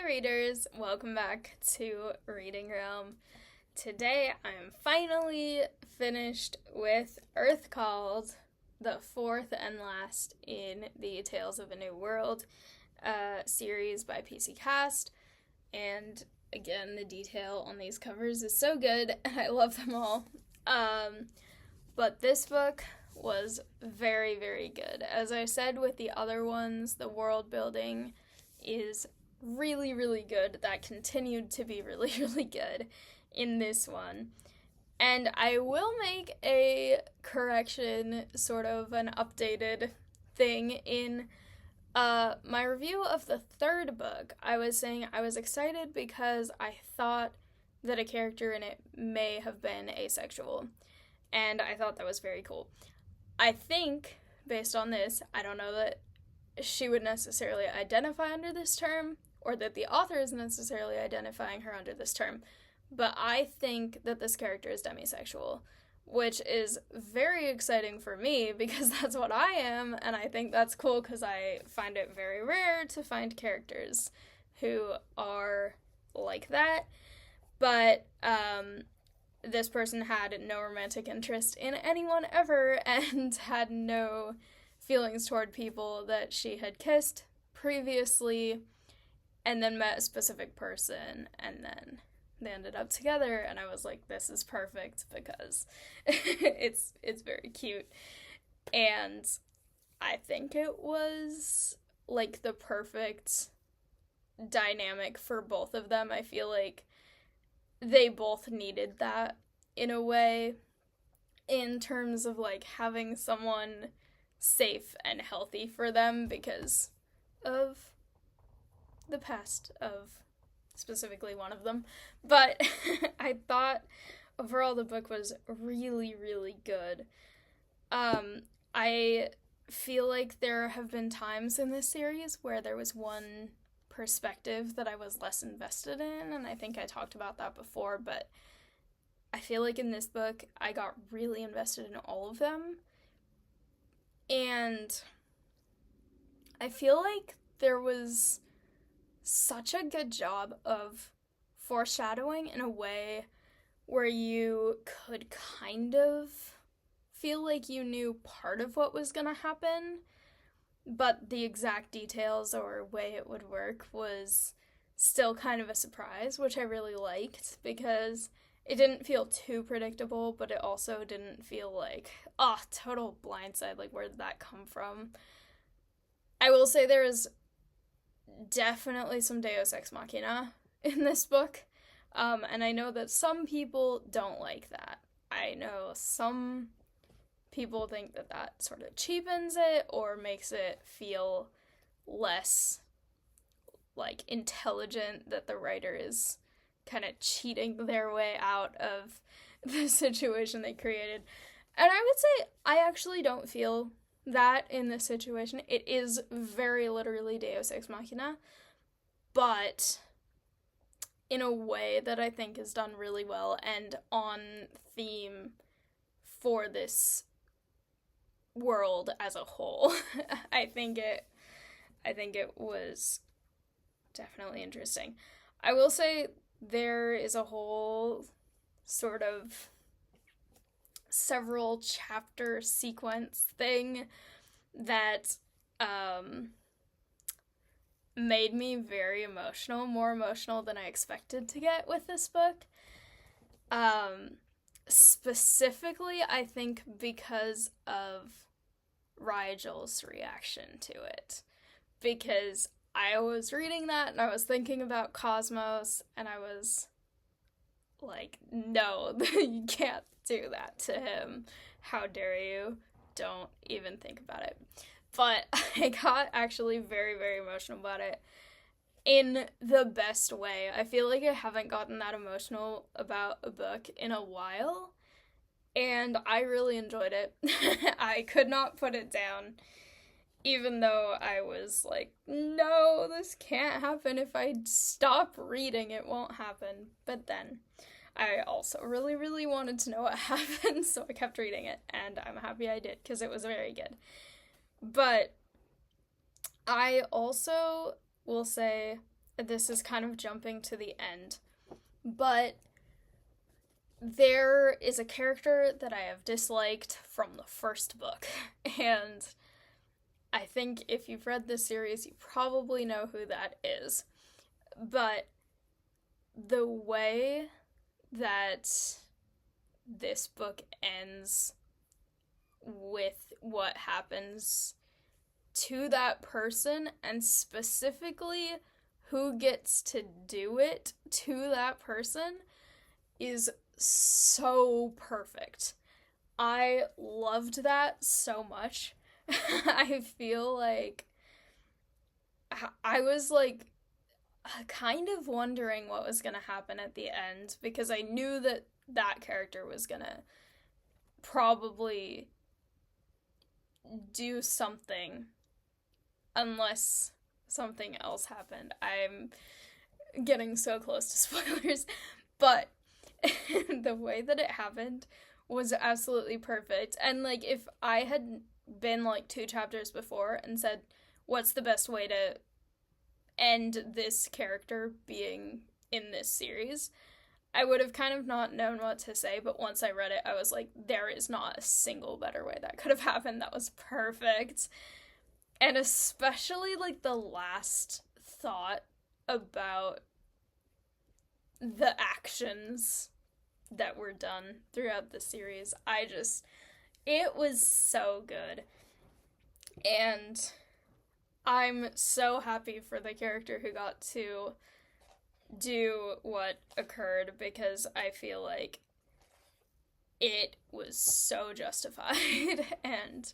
readers, welcome back to Reading Realm. Today I'm finally finished with Earth Called, the fourth and last in the Tales of a New World series by PC Cast. And again, the detail on these covers is so good, and I love them all. But this book was very, very good. As I said with the other ones, the world building is really, really good. That continued to be really, really good in this one. And I will make a correction, sort of an updated thing in my review of the third book. I was saying I was excited because I thought that a character in it may have been asexual. And I thought that was very cool. I think, based on this, I don't know that she would necessarily identify under this term, or that the author is necessarily identifying her under this term, but I think that this character is demisexual, which is very exciting for me because that's what I am, and I think that's cool because I find it very rare to find characters who are like that. But this person had no romantic interest in anyone ever and had no feelings toward people that she had kissed previously, and then met a specific person, and then they ended up together, and I was like, this is perfect because it's very cute. And I think it was like the perfect dynamic for both of them. I feel like they both needed that in a way, in terms of like having someone safe and healthy for them because of the past of specifically one of them. But I thought overall the book was really, really good. I feel like there have been times in this series where there was one perspective that I was less invested in, and I think I talked about that before, but I feel like in this book I got really invested in all of them. And I feel like there was such a good job of foreshadowing in a way where you could kind of feel like you knew part of what was going to happen, but the exact details or way it would work was still kind of a surprise, which I really liked because it didn't feel too predictable, but it also didn't feel like, total blindside, like where did that come from? I will say there is definitely some Deus Ex Machina in this book, and I know that some people don't like that. I know some people think that that sort of cheapens it or makes it feel less like intelligent, that the writer is kind of cheating their way out of the situation they created. And I would say I actually don't feel that in this situation. It is very literally Deus Ex Machina, but in a way that I think is done really well and on theme for this world as a whole. I think it was definitely interesting. I will say there is a whole sort of several chapter sequence thing that made me very emotional, more emotional than I expected to get with this book. Specifically, I think because of Rigel's reaction to it. Because I was reading that and I was thinking about Cosmos and I was like, no, you can't do that to him. How dare you? Don't even think about it. But I got actually very, very emotional about it in the best way. I feel like I haven't gotten that emotional about a book in a while, and I really enjoyed it. I could not put it down, even though I was like, no, this can't happen. If I stop reading, it won't happen. But then I also really, really wanted to know what happened, so I kept reading it, and I'm happy I did, because it was very good. But I also will say this is kind of jumping to the end, but there is a character that I have disliked from the first book, and I think if you've read this series, you probably know who that is. But the way that this book ends with what happens to that person, and specifically who gets to do it to that person, is so perfect. I loved that so much. I feel like I was like kind of wondering what was going to happen at the end, because I knew that that character was going to probably do something unless something else happened. I'm getting so close to spoilers, but the way that it happened was absolutely perfect. And like, if I had been like 2 chapters before and said, what's the best way to end this character being in this series, I would have kind of not known what to say. But once I read it, I was like, there is not a single better way that could have happened. That was perfect. And especially like the last thought about the actions that were done throughout the series. It was so good. And I'm so happy for the character who got to do what occurred, because I feel like it was so justified. And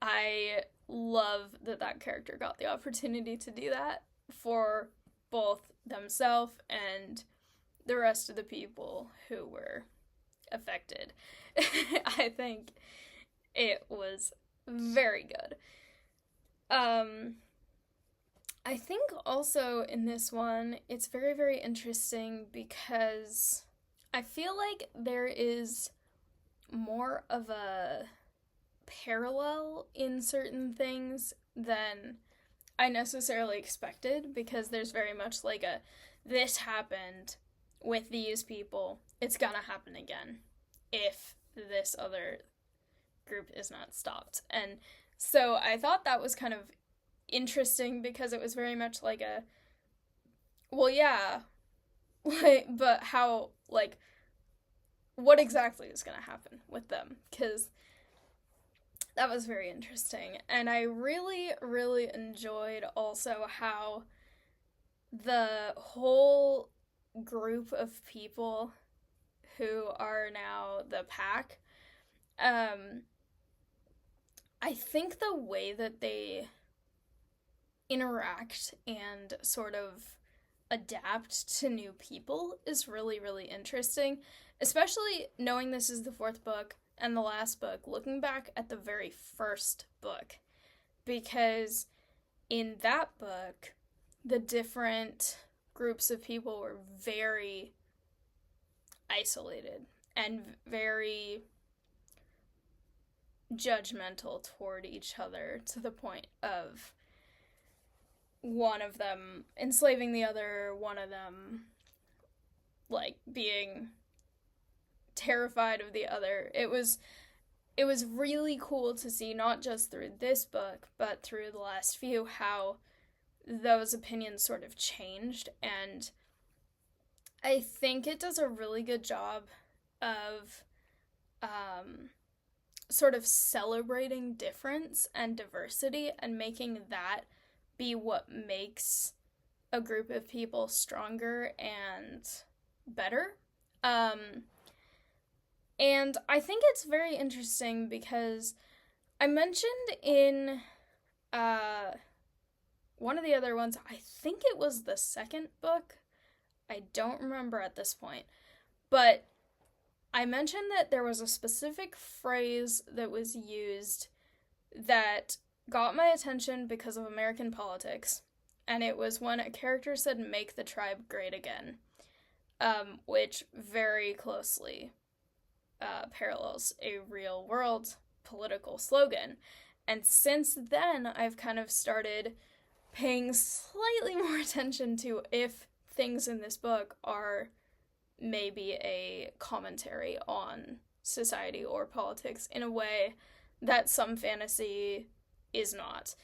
I love that that character got the opportunity to do that for both themselves and the rest of the people who were affected. I think it was very good. I think also in this one, it's very, very interesting because I feel like there is more of a parallel in certain things than I necessarily expected, because there's very much like a, this happened with these people, it's gonna happen again if this other group is not stopped. And so I thought that was kind of interesting, because it was very much like a, well, yeah, like, but how, like, what exactly is gonna happen with them? Because that was very interesting. And I really, really enjoyed also how the whole group of people who are now the pack, I think the way that they interact and sort of adapt to new people is really, really interesting, especially knowing this is the 4th book and the last book, looking back at the very first book, because in that book, the different groups of people were very isolated and very judgmental toward each other, to the point of one of them enslaving the other, one of them like being terrified of the other. It was really cool to see, not just through this book, but through the last few, how those opinions sort of changed. And I think it does a really good job of sort of celebrating difference and diversity and making that be what makes a group of people stronger and better. And I think it's very interesting because I mentioned in one of the other ones, I think it was the 2nd book, I don't remember at this point, but I mentioned that there was a specific phrase that was used that got my attention because of American politics, and it was when a character said, "Make the tribe great again," which very closely parallels a real world political slogan. And since then, I've kind of started paying slightly more attention to if things in this book are maybe a commentary on society or politics in a way that some fantasy is not.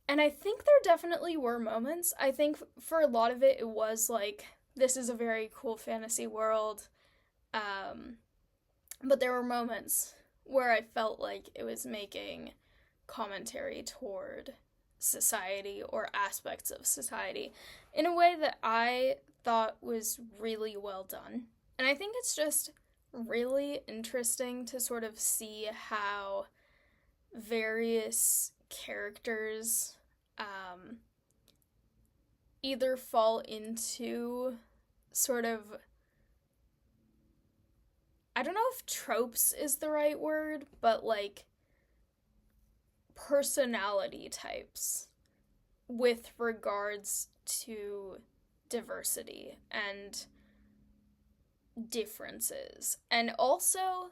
And I think there definitely were moments. I think for a lot of it, it was like, this is a very cool fantasy world. But there were moments where I felt like it was making commentary toward society or aspects of society in a way that I thought was really well done. And I think it's just really interesting to sort of see how various characters either fall into sort of, I don't know if tropes is the right word, but like personality types with regards to diversity and differences. And also,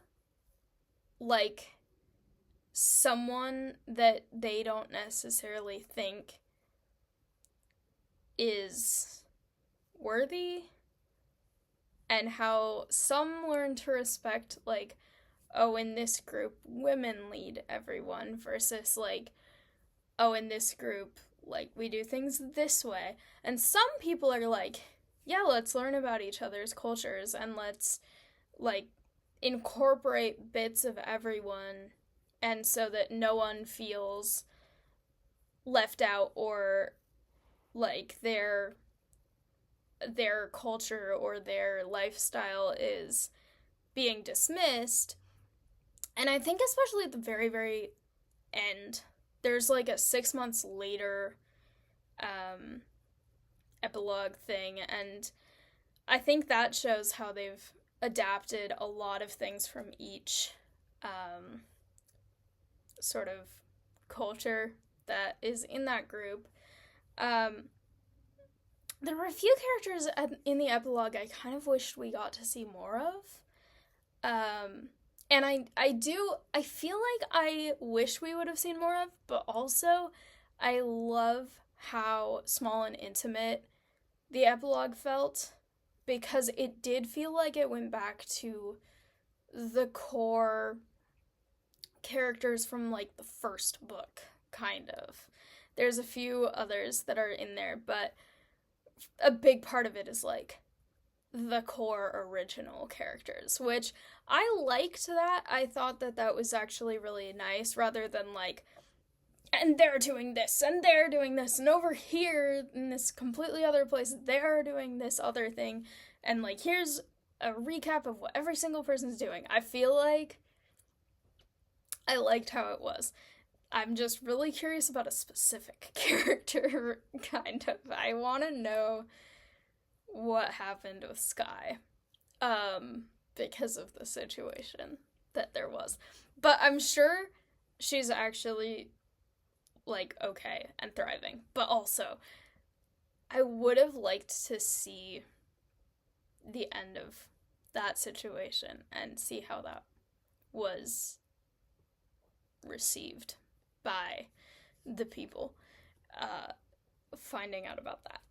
like, someone that they don't necessarily think is worthy, and how some learn to respect, like, oh, in this group, women lead everyone, versus, like, oh, in this group, like, we do things this way. And some people are like, yeah, let's learn about each other's cultures, and let's, like, incorporate bits of everyone, and so that no one feels left out, or, like, their culture or their lifestyle is being dismissed. And I think especially at the very, very end, there's like a 6 months later epilogue thing, and I think that shows how they've adapted a lot of things from each sort of culture that is in that group. There were a few characters in the epilogue I kind of wished we got to see more of. And I feel like I wish we would have seen more of, but also I love how small and intimate the epilogue felt, because it did feel like it went back to the core characters from, like, the first book, kind of. There's a few others that are in there, but a big part of it is, like, the core original characters, which I liked that. I thought that that was actually really nice, rather than, like, and they're doing this, and they're doing this, and over here, in this completely other place, they're doing this other thing, and, like, here's a recap of what every single person's doing. I feel like I liked how it was. I'm just really curious about a specific character, kind of. I want to know what happened with Skye, because of the situation that there was. But I'm sure she's actually, like, okay and thriving. But also, I would have liked to see the end of that situation and see how that was received by the people finding out about that,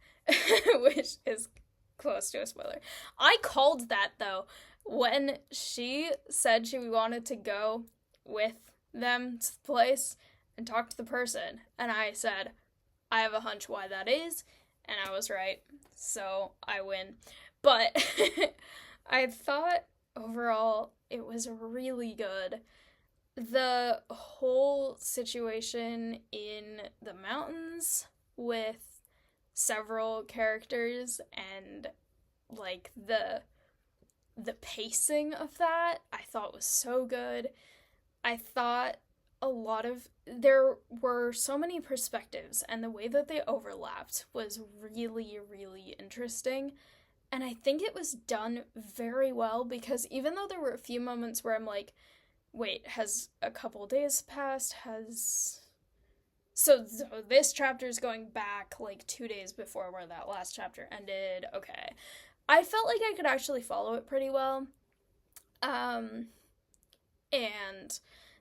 which is close to a spoiler. I called that, though, when she said she wanted to go with them to the place and talk to the person, and I said, I have a hunch why that is, and I was right, so I win. But I thought overall it was really good. The whole situation in the mountains with several characters, and, like, the pacing of that, I thought was so good. I thought there were so many perspectives, and the way that they overlapped was really, really interesting. And I think it was done very well, because even though there were a few moments where I'm like, wait, has a couple days passed? So this chapter's going back, like, 2 days before where that last chapter ended. Okay. I felt like I could actually follow it pretty well. And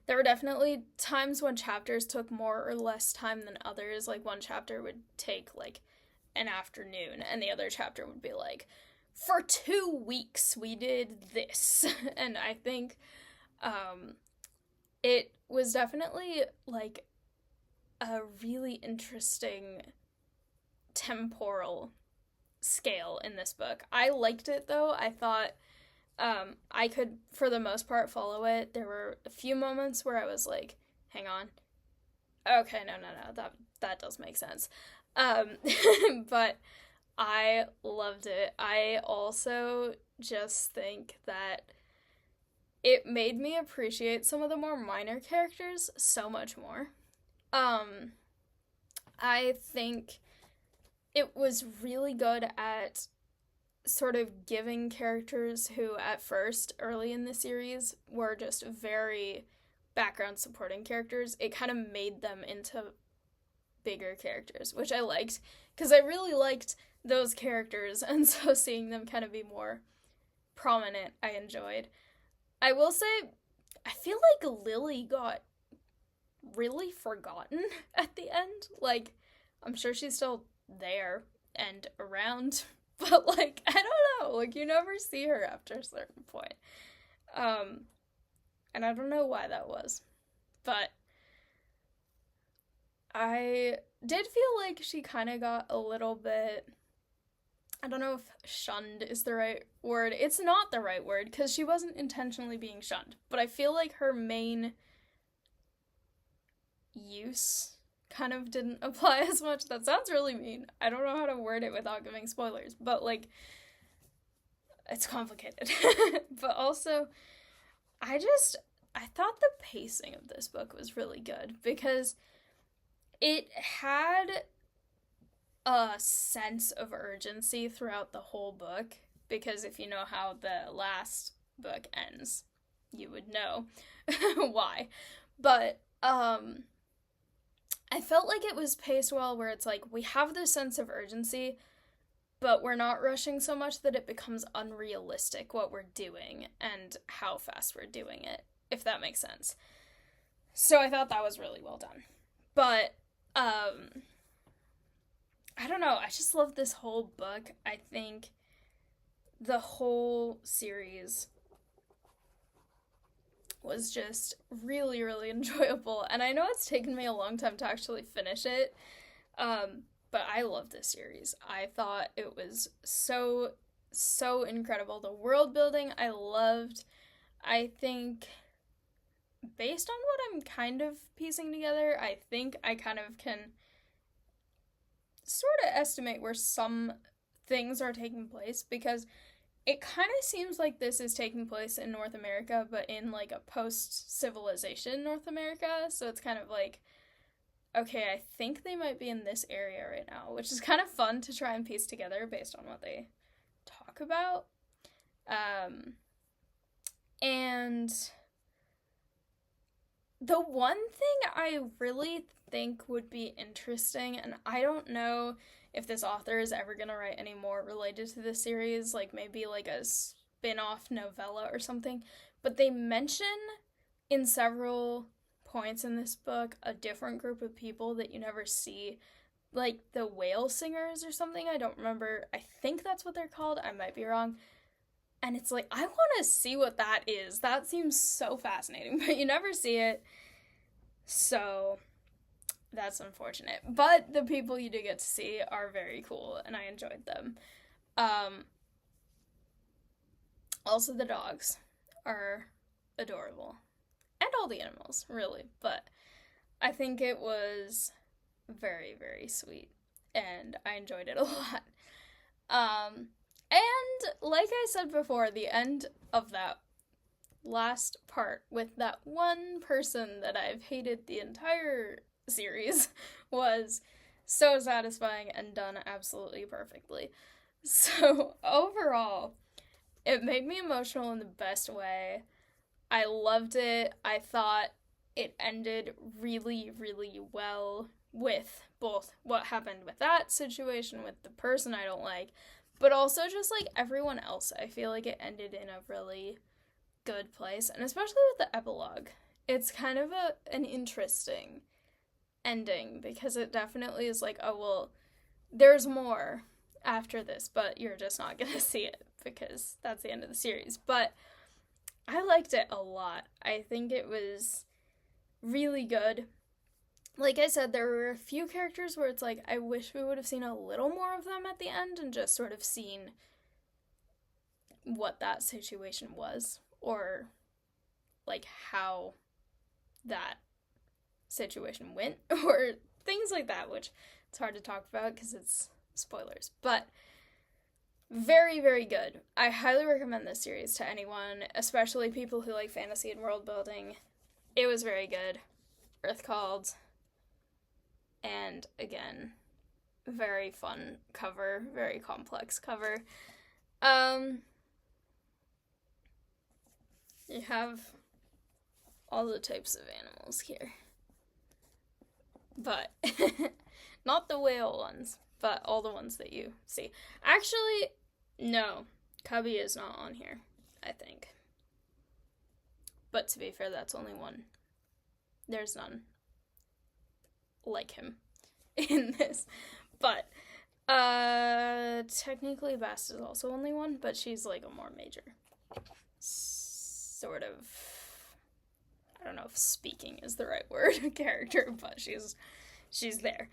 There were definitely times when chapters took more or less time than others. Like, one chapter would take, like, an afternoon, and the other chapter would be like, for 2 weeks we did this. And I think it was definitely, like, a really interesting temporal scale in this book. I liked it, though. I thought I could, for the most part, follow it. There were a few moments where I was like, hang on. Okay, no, that does make sense. But I loved it. I also just think that it made me appreciate some of the more minor characters so much more. I think it was really good at sort of giving characters who at first, early in the series, were just very background supporting characters. It kind of made them into bigger characters, which I liked, because I really liked those characters, and so seeing them kind of be more prominent, I enjoyed. I will say, I feel like Lily got really forgotten at the end. Like, I'm sure she's still there and around, but, like, I don't know, like, you never see her after a certain point. And I don't know why that was, but I did feel like she kind of got a little bit, I don't know if shunned is the right word. It's not the right word, because she wasn't intentionally being shunned, but I feel like her main use kind of didn't apply as much. That sounds really mean. I don't know how to word it without giving spoilers, but, like, it's complicated. But also, I thought the pacing of this book was really good, because it had a sense of urgency throughout the whole book, because if you know how the last book ends, you would know why. But I felt like it was paced well, where it's like, we have this sense of urgency, but we're not rushing so much that it becomes unrealistic what we're doing and how fast we're doing it, if that makes sense. So I thought that was really well done. But I don't know, I just love this whole book. I think the whole series was just really, really enjoyable. And I know it's taken me a long time to actually finish it, but I love this series. I thought it was so, so incredible. The world building I loved. I think, based on what I'm kind of piecing together, I think I kind of can sort of estimate where some things are taking place, because it kind of seems like this is taking place in North America, but in, like, a post-civilization North America, so it's kind of like, okay, I think they might be in this area right now, which is kind of fun to try and piece together based on what they talk about. And the one thing I really think would be interesting, and I don't know if this author is ever going to write any more related to this series, like maybe like a spin-off novella or something, but they mention in several points in this book a different group of people that you never see, like the whale singers or something. I don't remember. I think that's what they're called. I might be wrong. And it's like, I want to see what that is. That seems so fascinating, but you never see it. So that's unfortunate. But the people you do get to see are very cool, and I enjoyed them. Also, the dogs are adorable. And all the animals, really. But I think it was very, very sweet, and I enjoyed it a lot. And like I said before, the end of that last part with that one person that I've hated the entire series was so satisfying and done absolutely perfectly. So overall, it made me emotional in the best way. I loved it. I thought it ended really, really well with both what happened with that situation with the person I don't like, but also just, like, everyone else. I feel like it ended in a really good place, and especially with the epilogue. it's kind of an interesting ending, because it definitely is like, oh, well, there's more after this, but you're just not gonna see it because that's the end of the series. But I liked it a lot. I think it was really good. Like I said, there were a few characters where it's like, I wish we would have seen a little more of them at the end and just sort of seen what that situation was, or like how that situation went, or things like that, which it's hard to talk about because it's spoilers. But very, very good. I highly recommend this series to anyone, especially people who like fantasy and world building. It was very good. Earthcalled. And again, very fun cover, very complex cover. You have all the types of animals here. But not the whale ones, but all the ones that you see. Actually, no, Cubby is not on here, I think. But to be fair, that's only one. There's none like him in this. But technically Bast is also only one, but she's like a more major sort of, I don't know if speaking is the right word, character, but she's there.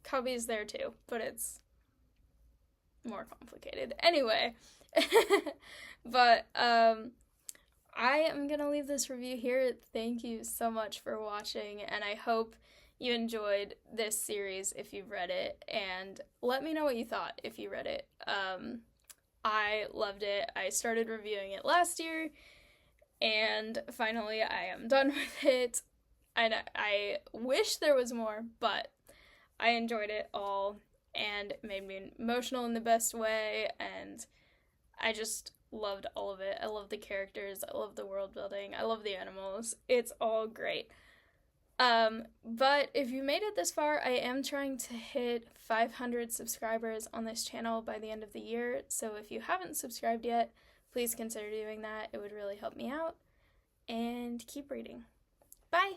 Cubby's there too, but it's more complicated. Anyway, but I am gonna leave this review here. Thank you so much for watching, and I hope you enjoyed this series if you've read it, and let me know what you thought if you read it. I loved it. I started reviewing it last year, and finally I am done with it. And I wish there was more, but I enjoyed it all, and it made me emotional in the best way, and I just loved all of it. I love the characters, I love the world building, I love the animals. It's all great. But if you made it this far, I am trying to hit 500 subscribers on this channel by the end of the year, so if you haven't subscribed yet, please consider doing that. It would really help me out, and keep reading. Bye!